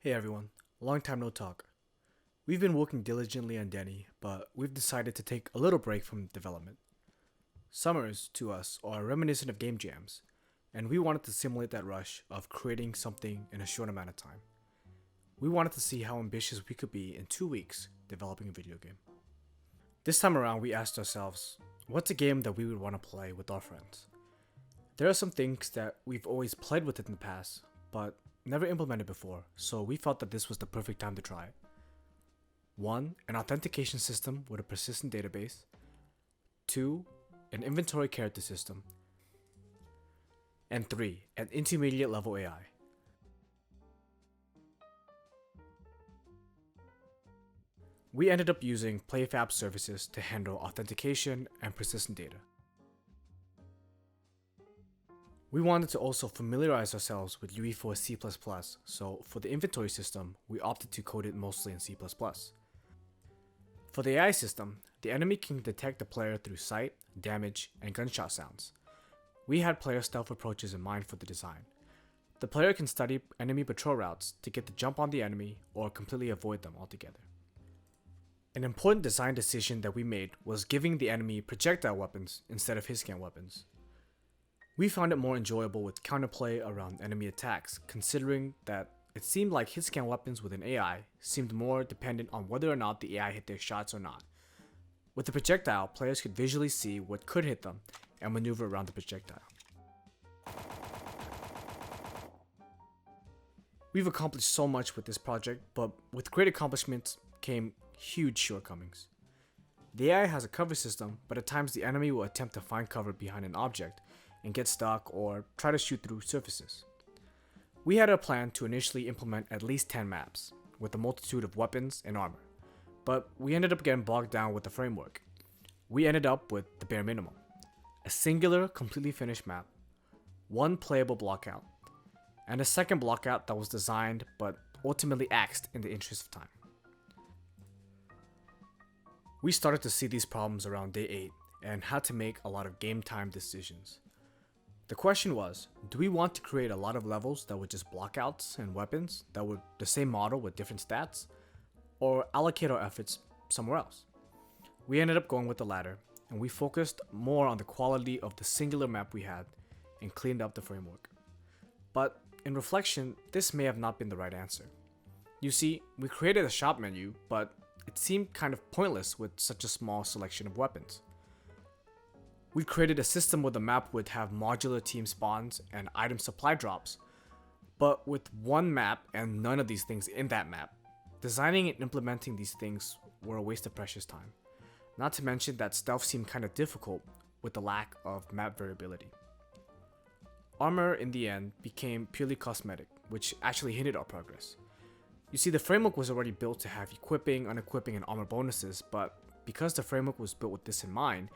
Hey everyone, long time no talk. We've been working diligently on Denny, but we've decided to take a little break from development. Summers, to us, are reminiscent of game jams, and we wanted to simulate that rush of creating something in a short amount of time. We wanted to see how ambitious we could be in 2 weeks developing a video game. This time around, we asked ourselves, what's a game that we would want to play with our friends? There are some things that we've always played with in the past, but never implemented before, so we felt that this was the perfect time to try it. 1. An authentication system with a persistent database. 2. An inventory character system. And 3. An intermediate level AI. We ended up using PlayFab services to handle authentication and persistent data. We wanted to also familiarize ourselves with UE4 C++, so for the inventory system, we opted to code it mostly in C++. For the AI system, the enemy can detect the player through sight, damage, and gunshot sounds. We had player stealth approaches in mind for the design. The player can study enemy patrol routes to get the jump on the enemy or completely avoid them altogether. An important design decision that we made was giving the enemy projectile weapons instead of hitscan weapons. We found it more enjoyable with counterplay around enemy attacks, considering that it seemed like hitscan weapons with an AI seemed more dependent on whether or not the AI hit their shots or not. With the projectile, players could visually see what could hit them and maneuver around the projectile. We've accomplished so much with this project, but with great accomplishments came huge shortcomings. The AI has a cover system, but at times the enemy will attempt to find cover behind an object and get stuck or try to shoot through surfaces. We had a plan to initially implement at least 10 maps, with a multitude of weapons and armor, but we ended up getting bogged down with the framework. We ended up with the bare minimum: a singular, completely finished map, one playable blockout, and a second blockout that was designed but ultimately axed in the interest of time. We started to see these problems around day 8 and had to make a lot of game time decisions. The question was, do we want to create a lot of levels that were just blockouts and weapons that were the same model with different stats, or allocate our efforts somewhere else? We ended up going with the latter, and we focused more on the quality of the singular map we had and cleaned up the framework. But in reflection, this may have not been the right answer. You see, we created a shop menu, but it seemed kind of pointless with such a small selection of weapons. We created a system where the map would have modular team spawns and item supply drops, but with one map and none of these things in that map. Designing and implementing these things were a waste of precious time. Not to mention that stealth seemed kind of difficult with the lack of map variability. Armor in the end became purely cosmetic, which actually hindered our progress. You see, the framework was already built to have equipping, unequipping, and armor bonuses, but because the framework was built with this in mind,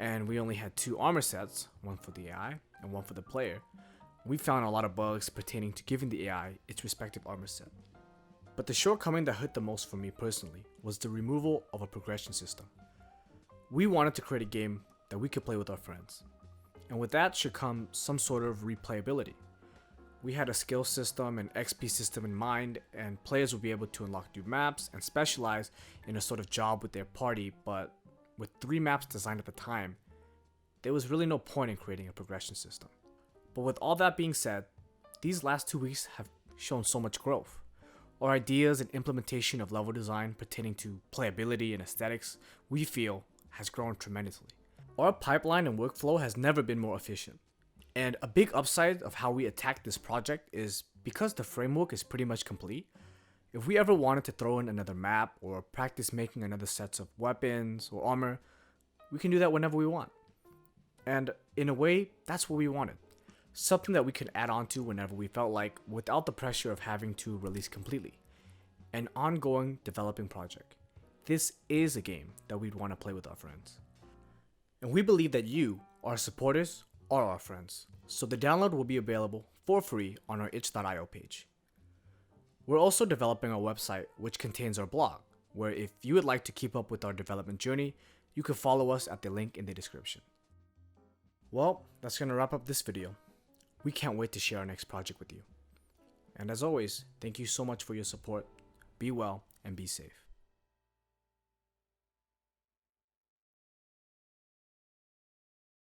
and we only had 2 armor sets, one for the AI and one for the player, we found a lot of bugs pertaining to giving the AI its respective armor set. But the shortcoming that hurt the most for me personally was the removal of a progression system. We wanted to create a game that we could play with our friends, and with that should come some sort of replayability. We had a skill system and XP system in mind, and players would be able to unlock new maps and specialize in a sort of job with their party, but with 3 maps designed at the time, there was really no point in creating a progression system. But with all that being said, these last 2 weeks have shown so much growth. Our ideas and implementation of level design pertaining to playability and aesthetics, we feel, has grown tremendously. Our pipeline and workflow has never been more efficient. And a big upside of how we attack this project is because the framework is pretty much complete. If we ever wanted to throw in another map or practice making another sets of weapons or armor, we can do that whenever we want. And in a way, that's what we wanted. Something that we could add on to whenever we felt like, without the pressure of having to release completely. An ongoing developing project. This is a game that we'd want to play with our friends. And we believe that you, our supporters, are our friends. So the download will be available for free on our itch.io page. We're also developing a website which contains our blog, where if you would like to keep up with our development journey, you can follow us at the link in the description. Well, that's going to wrap up this video. We can't wait to share our next project with you. And as always, thank you so much for your support. Be well and be safe.